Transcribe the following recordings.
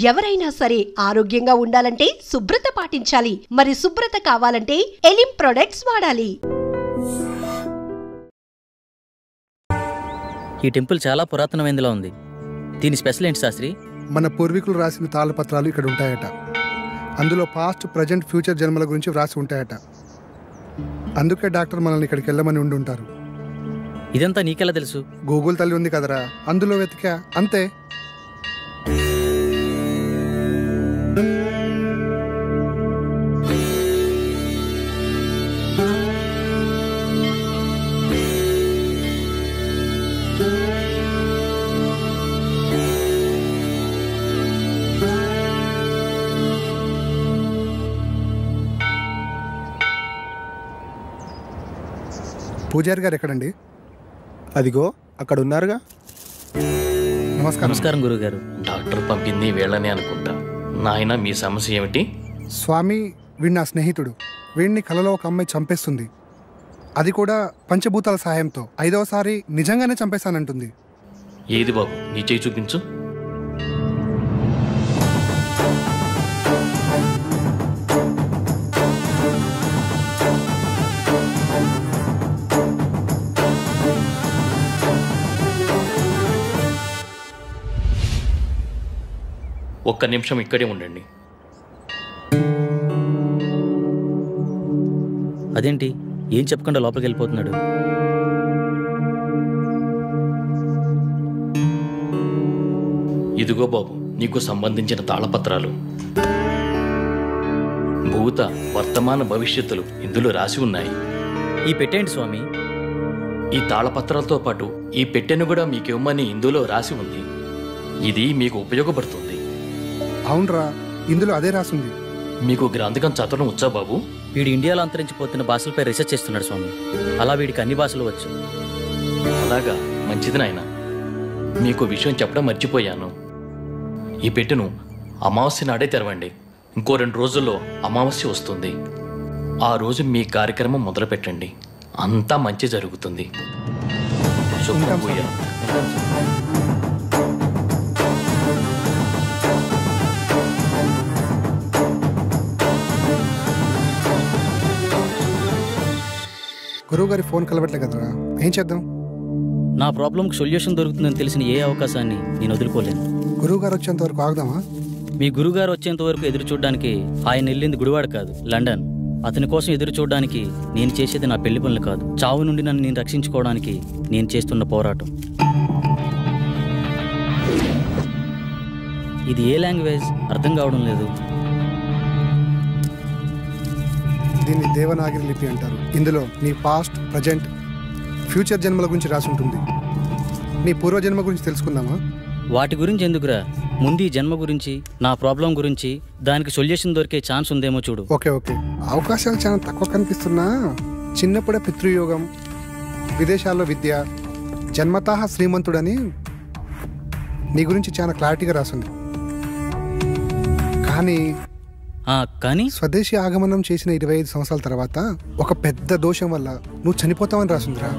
ఎవరైనా సరే ఆరోగ్యంగా ఉండాలంటే శుభ్రత పాటించాలి. మరి శుభ్రత కావాలంటే ఎలిమ్ ప్రొడక్ట్స్ వాడాలి. ఈ టెంపుల్ చాలా పురాతనమైనదిలా ఉంది. దీని స్పెషల్ ఏంటి శాస్త్రి? మన పూర్వీకులు రాసిన తాళపత్రాలు ఇక్కడ ఉంటాయట. అందులో పాస్ట్, ప్రజెంట్, ఫ్యూచర్ జన్మల గురించి వ్రాసి ఉంటాయట. అందుకే డాక్టర్ మనల్ని ఇక్కడికి వెళ్ళమని ఉండుంటారు. ఇదంతా నీకెలా తెలుసు? గూగుల్ తల్లి ఉంది కదరా, అందులో వెతికా అంతే. పూజారి గారు ఎక్కడండి? అదిగో అక్కడ ఉన్నారుగా. నమస్కారం. నమస్కారం గురుగారు. డాక్టర్ పంపింది వీళ్ళని అనుకుంటా. నాయన మీ సమస్య ఏమిటి? స్వామి, వీడి నా స్నేహితుడు. వీడిని కలలో ఒక అమ్మాయి చంపేస్తుంది. అది కూడా పంచభూతాల సహాయంతో. 5వసారి నిజంగానే చంపేశానంటుంది. ఏది బాబు, నీ చేయి చూపించు. ఒక్క నిమిషం ఇక్కడే ఉండండి. అదేంటి ఏం చెప్పకుండా లోపలికి వెళ్ళిపోతున్నాడు? ఇదిగో బాబు, నీకు సంబంధించిన తాళపత్రాలు. భూత, వర్తమాన, భవిష్యత్తులు ఇందులో రాసి ఉన్నాయి. ఈ పెట్టేంటి స్వామి? ఈ తాళపత్రాలతో పాటు ఈ పెట్టెను కూడా మీకు ఇవ్వమని ఇందులో రాసి ఉంది. ఇది మీకు ఉపయోగపడుతుంది. అవునరా, ఇందులో అదే రాసుంది. మీకు గ్రంథకం చదవడం వచ్చా బాబు? వీడు ఇండియాలో అంతరించిపోతున్న భాషలపై రీసెర్చ్ చేస్తున్నాడు స్వామి. అలా వీడికి అన్ని భాషలు వచ్చు. అలాగా, మంచిది నాయన. మీకు విషయం చెప్పడం మర్చిపోయాను. ఈ పెట్టెను అమావాస్య నాడే తెరవండి. ఇంకో 2 రోజుల్లో అమావాస్య వస్తుంది. ఆ రోజు మీ కార్యక్రమం మొదలు పెట్టండి. అంతా మంచి జరుగుతుంది. శుభ్రం పూజ. గురువు గారి ఫోన్ కలవట్లే కదరా, ఏం చేద్దాం? నా ప్రాబ్లంకి సొల్యూషన్ దొరుకుతుందని తెలిసిన ఏ అవకాశాన్ని నేను వదులుకోలేను. గురువు గారు వచ్చేంత వరకు ఆగుదామా? మీ గురుగారు వచ్చేంత వరకు ఎదురు చూడడానికి ఆయన వెళ్ళింది గుడివాడ కాదు, లండన్. అతని కోసం ఎదురు చూడడానికి నేను చేసేది నా పెళ్లి పనులు కాదు, చావు నుండి నన్ను నేను రక్షించుకోవడానికి నేను చేస్తున్న పోరాటం. ఇది ఏ లాంగ్వేజ్ అర్థం కావడం లేదు. దీన్ని దేవనాగరి లిపి అంటారు. ఇందులో నీ పాస్ట్, ప్రజెంట్, ఫ్యూచర్ జన్మల గురించి రాసి ఉంటుంది. నీ పూర్వజన్మ గురించి తెలుసుకుందామా? వాటి గురించి ఎందుకురా, ముందు ఈ జన్మ గురించి, నా ప్రాబ్లం గురించి, దానికి సొల్యూషన్ దొరికే ఛాన్స్ ఉందేమో చూడు. ఓకే ఓకే, అవకాశాలు చాలా తక్కువ కనిపిస్తున్నా చిన్నప్పుడే పితృయోగం, విదేశాల్లో విద్య, జన్మతః శ్రీమంతుడని నీ గురించి చాలా క్లారిటీగా రాసింది. కానీ స్వదేశీ ఆగమనం చేసిన 25 సంవత్సరాల తర్వాత ఒక పెద్ద దోషం వల్ల నువ్వు చనిపోతావని రాసిందిరా.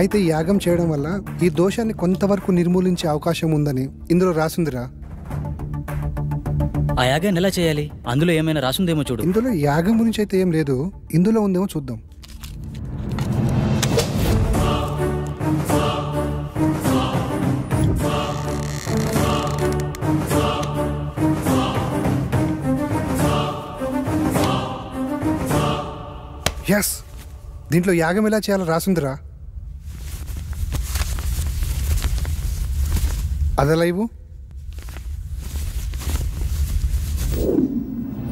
అయితే ఈ యాగం చేయడం వల్ల ఈ దోషాన్ని కొంతవరకు నిర్మూలించే అవకాశం ఉందని ఇందులో రాసిందిరా. ఆ యాగాన్ని ఎలా చేయాలి? అందులో ఏమైనా రాసిందేమో చూడు. ఇందులో యాగం గురించి అయితే ఏం లేదు, ఇందులో ఉందేమో చూద్దాం. ఎస్, దీంట్లో యాగం ఎలా చేయాలో రాసిందిరా. అదెలా ఇవ్వు.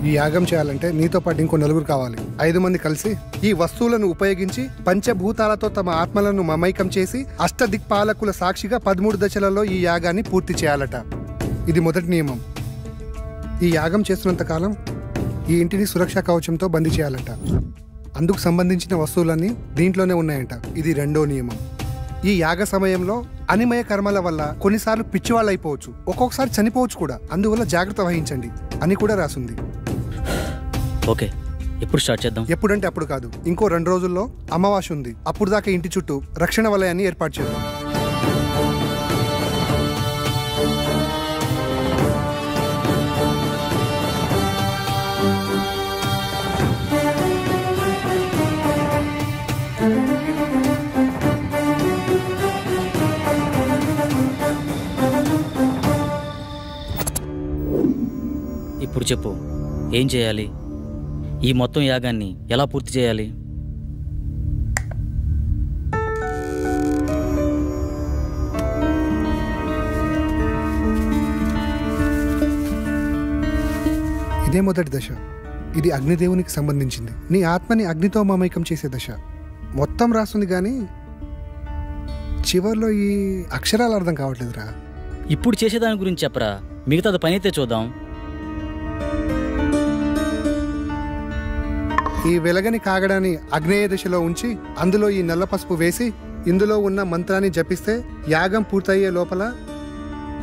ఈ యాగం చేయాలంటే నీతో పాటు ఇంకో 4 కావాలి. 5 మంది కలిసి ఈ వస్తువులను ఉపయోగించి పంచభూతాలతో తమ ఆత్మలను మమైకం చేసి అష్టదిక్పాలకుల సాక్షిగా 13 దశలలో ఈ యాగాన్ని పూర్తి చేయాలట. ఇది మొదటి నియమం. ఈ యాగం చేస్తున్నంత కాలం ఈ ఇంటిని సురక్షా కవచంతో బందీ చేయాలట. అందుకు సంబంధించిన వస్తువులన్నీ దీంట్లోనే ఉన్నాయంట. ఇది 2వ నియమం. ఈ యాగ సమయంలో అనిమయ కర్మల వల్ల కొన్నిసార్లు పిచ్చివాళ్ళు అయిపోవచ్చు, ఒక్కొక్కసారి చనిపోవచ్చు కూడా. అందువల్ల జాగ్రత్త వహించండి అని కూడా రాసింది. ఓకే, ఎప్పుడు స్టార్ట్ చేద్దాం? ఎప్పుడంటే అప్పుడు కాదు, ఇంకో 2 రోజుల్లో అమావాస్య ఉంది. అప్పుడు దాకా ఇంటి చుట్టూ రక్షణ వలయాన్ని ఏర్పాటు చేద్దాం. ఇప్పుడు చెప్పు, ఏం చేయాలి? ఈ మొత్తం యాగాన్ని ఎలా పూర్తి చేయాలి? ఇదే మొదటి దశ. ఇది అగ్నిదేవునికి సంబంధించింది. నీ ఆత్మని అగ్నితో మమైకం చేసే దశ. మొత్తం రాస్తుంది కానీ చివర్లో ఈ అక్షరాలు అర్థం కావట్లేదురా. ఇప్పుడు చేసేదాని గురించి చెప్పరా, మిగతాది పని అయితే చూద్దాం. ఈ వెలగని కాగడాన్ని అగ్నేయ దశలో ఉంచి అందులో ఈ నల్ల పసుపు వేసి ఇందులో ఉన్న మంత్రాన్ని జపిస్తే యాగం పూర్తయ్యే లోపల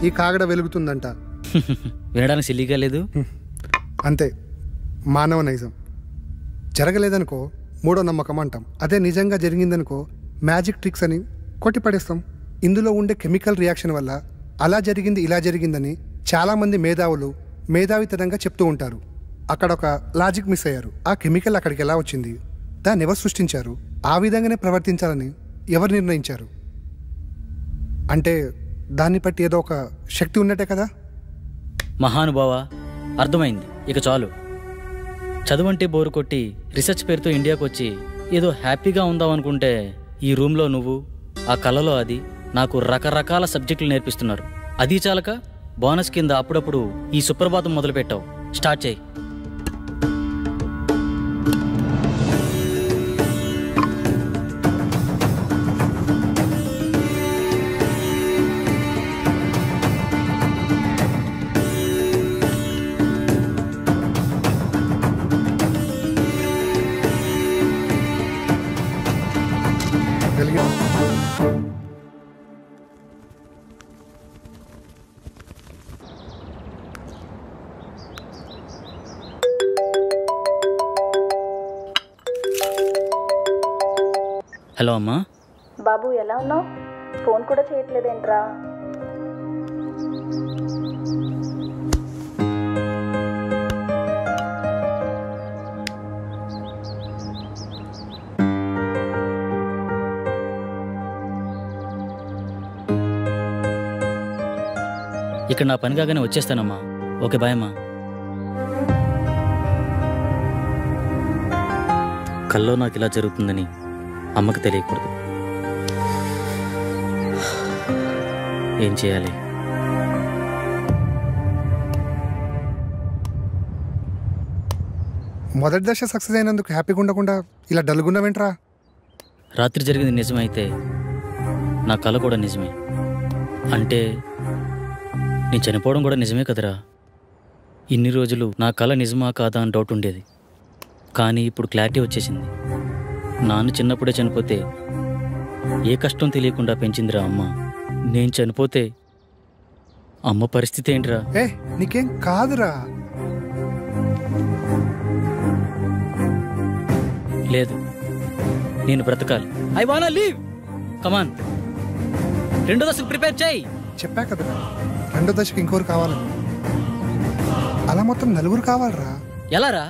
ఈ కాగడ వెలుగుతుందంట. వినడానికి సిల్లీగా లేదు. అంతే, మానవ నైజం. జరగలేదనుకో మూడో నమ్మకం అంటాం. అదే నిజంగా జరిగిందనుకో మ్యాజిక్ ట్రిక్స్ అని కొట్టిపడేస్తాం. ఇందులో ఉండే కెమికల్ రియాక్షన్ వల్ల అలా జరిగింది ఇలా జరిగిందని చాలామంది మేధావులు మేధావితనంగా చెప్తూ ఉంటారు. అక్కడ ఒక లాజిక్ మిస్ అయ్యారు. ఆ కెమికల్ అక్కడికి ఎలా వచ్చింది, దాన్ని ఎవరు సృష్టించారు, ఆ విధంగానే ప్రవర్తించాలని ఎవరు నిర్ణయించారు? అంటే దాన్ని బట్టి ఏదో ఒక శక్తి ఉన్నట్టే కదా. మహానుభావ, అర్థమైంది. ఇక చాలు. చదువంటే బోరు కొట్టి రీసెర్చ్ పేరుతో ఇండియాకు వచ్చి ఏదో హ్యాపీగా ఉందాం అనుకుంటే ఈ రూమ్లో నువ్వు, ఆ కళలో అది నాకు రకరకాల సబ్జెక్టులు నేర్పిస్తున్నారు. అది చాలక బోనస్ కింద అప్పుడప్పుడు ఈ సుప్రభాతం మొదలుపెట్టావు. స్టార్ట్ చేయి. హలో అమ్మా. బాబు ఎలా ఉన్నావు? ఫోన్ కూడా చేయట్లేదేంట్రా? ఇక్కడ నా పని కాగానే వచ్చేస్తానమ్మా. ఓకే, బాయ్ అమ్మా. కల్లో నాకు ఇలా జరుగుతుందని అమ్మకి తెలియకూడదు. ఏం చేయాలి? మొదటి దశ సక్సెస్ అయినందుకు హ్యాపీగా ఉండకుండా ఇలా డల్గున్నావేంట్రా? రాత్రి జరిగింది నిజమైతే నా కళ కూడా నిజమే. అంటే నేను చనిపోవడం కూడా నిజమే కదరా. ఇన్ని రోజులు నా కళ నిజమా కాదా అని డౌట్ ఉండేది. కానీ ఇప్పుడు క్లారిటీ వచ్చేసింది. నాన్న చిన్నప్పుడే చనిపోతే ఏ కష్టం తెలియకుండా పెంచిందిరా అమ్మ. నేను చనిపోతే అమ్మ పరిస్థితి ఏంటిరా? నీకేం కాదురా. లేదు, నేను బ్రతకాలి. I want live. కమాన్, రెండో దశకు ప్రిపేర్ చేయి. చెప్పా కదరా, రెండో దశకు ఇంకోరు కావాలని. అలా మొత్తం నలుగురు కావాలరా. ఎలారా?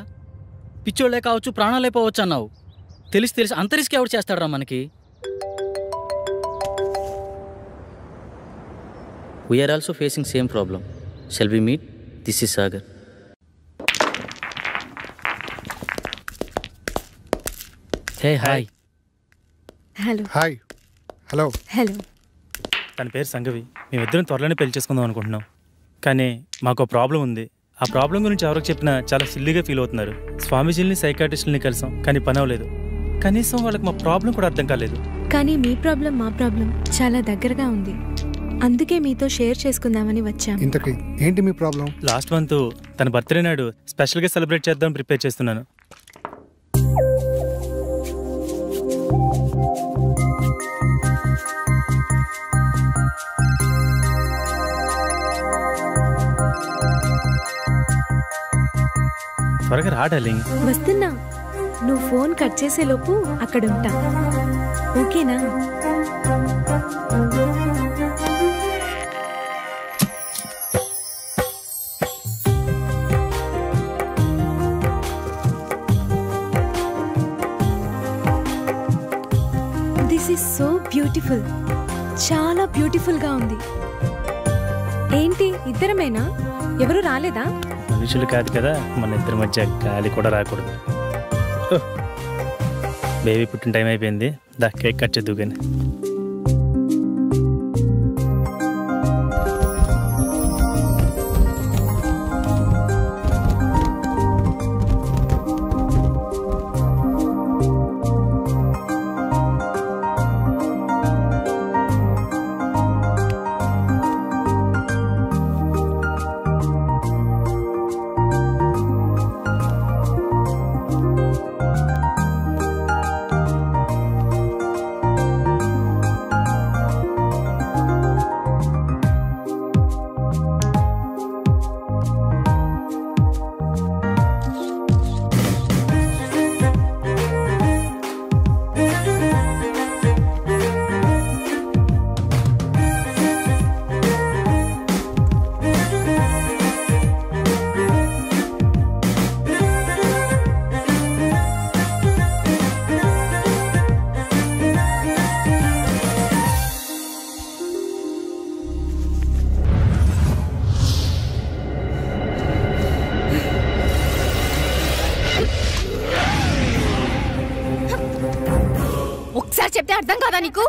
పిచ్చోళ్లే కావచ్చు, ప్రాణాలే పోవచ్చు అన్నావు. తెలిసి అంత రిస్క్ ఎవరు చేస్తాడరా మనకి? We are also facing same problem. Shall we meet? This is Sagar. Hey hi. Hello. Hi. Hello. Hello. తన పేరు సంగవి. మేమిద్దరం త్వరలోనే పెళ్లి చేసుకుందాం అనుకుంటున్నాం. కానీ మాకు ప్రాబ్లం ఉంది. ఆ ప్రాబ్లం గురించి ఎవరికి చెప్పినా చాలా సిల్లీగా ఫీల్ అవుతున్నారు. స్వామీజీని, సైకాట్రిస్టులని కలిసాం, కానీ పని అవ్వలేదు. కనీసం వాళ్ళకి మా ప్రాబ్లం కూడా అర్థం కాలేదు. కానీ మీ ప్రాబ్లం మా ప్రాబ్లం చాలా దగ్గరగా ఉంది. అందుకే మీతో షేర్ చేసుకుందామని వచ్చాం. ఇంతకీ ఏంటి మీ ప్రాబ్లం? లాస్ట్ మంత్ తన బర్త్డే నాడు స్పెషల్గా సెలబ్రేట్ చేద్దాం ప్రిపేర్ చేస్తున్నాను. త్వరగా రా డార్లింగ్. వస్తున్నా. నువ్వు ఫోన్ కట్ చేసేలోపు అక్కడ ఉంటా. ఓకేనా? This is so beautiful. చాలా బ్యూటిఫుల్ గా ఉంది. ఏంటి ఇద్దరమేనా? ఎవరు రాలేదా? మనుషులు కాదు కదా, మన ఇద్దరి మధ్య గాలి కూడా రాకూడదు. బేబీ పుట్టిన టైం అయిపోయింది, దా కేక్ కట్ చేద్దు కానీ. ఒకసారి చెప్తే అర్థం కాదా నీకు?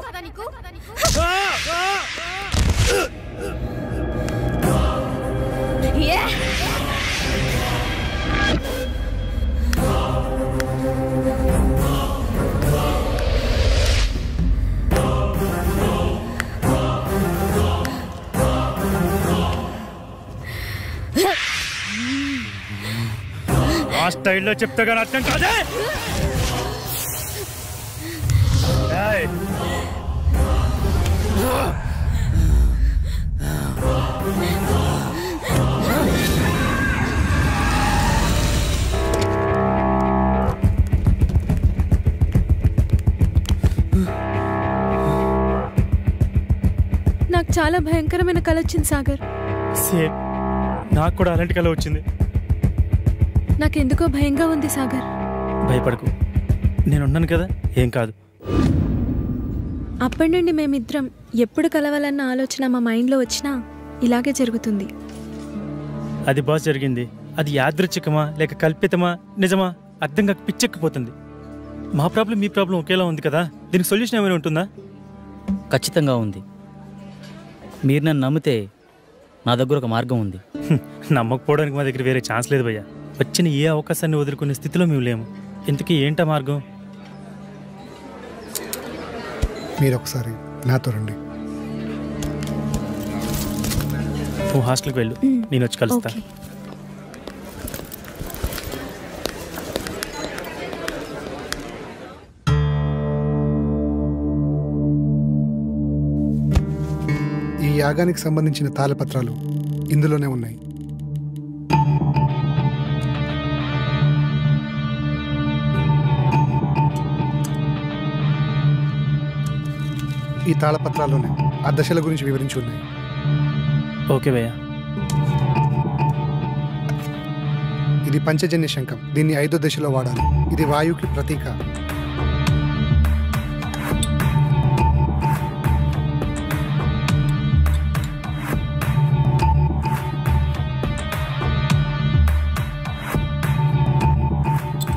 ఆ స్టైల్లో చెప్తే కానీ అర్థం కాదే. నాకు చాలా భయంకరమైన కల వచ్చింది సాగర్. సేమ్ నాకు కూడా అలాంటి కల వచ్చింది. నాకెందుకో భయంగా ఉంది సాగర్. భయపడకు, నేనున్నాను కదా, ఏం కాదు. అప్పటి నుండి మేమిద్దరం ఎప్పుడు కలవాలన్న ఆలోచన మా మైండ్లో వచ్చినా ఇలాగే జరుగుతుంది. అది బాస్ జరిగింది. అది యాదృచ్ఛికమా లేక కల్పితమా నిజమా అర్థం కాక పిచ్చెక్కిపోతుంది. మా ప్రాబ్లం మీ ప్రాబ్లం ఒకేలా ఉంది కదా, దీనికి సొల్యూషన్ ఏమైనా ఉంటుందా? ఖచ్చితంగా ఉంది. మీరు నన్ను నమ్మితే నా దగ్గర ఒక మార్గం ఉంది. నమ్మకపోవడానికి మా దగ్గర వేరే ఛాన్స్ లేదు భయ్యా. వచ్చిన ఏ అవకాశాన్ని వదులుకునే స్థితిలో మేము లేము. ఇంతకీ ఏంటా మార్గం? మీరు ఒకసారి నాతో రండి. నువ్వు హాస్టల్కి వెళ్ళు, నేను వచ్చి కలుస్తా. ఓకే. ఈ యాగానికి సంబంధించిన తాళపత్రాలు ఇందులోనే ఉన్నాయి. ఈ తాళపత్రాల్లోనే ఆ దశల గురించి వివరించి ఉన్నాయి. ఓకే భయ్యా. ఇది పంచజన్య శంఖం. దీన్ని 5వ దశలో వాడాలి. ఇది వాయువుకి ప్రతీక.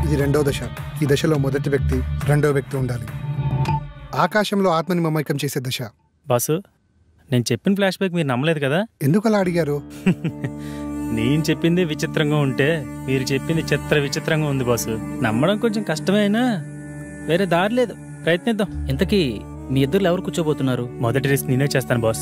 ఇది 2వ దశ. ఈ దశలో మొదటి వ్యక్తి, 2వ వ్యక్తి ఉండాలి. ఆకాశంలో ఆత్మని మమైకం చేసే దశ. బాసు, నేను చెప్పిన ఫ్లాష్ బ్యాక్ మీరు నమ్మలేదు కదా? ఎందుకు అలా అడిగారు? నేను చెప్పింది విచిత్రంగా ఉంటే మీరు చెప్పింది విచిత్రంగా ఉంది బాసు. నమ్మడం కొంచెం కష్టమైనా వేరే దారి లేదు, ప్రయత్నిద్దాం. ఇంతకీ మీ ఇద్దరు ఎవరు కూర్చోబోతున్నారు? మొదటి రిస్క్ నేనే చేస్తాను బాస్.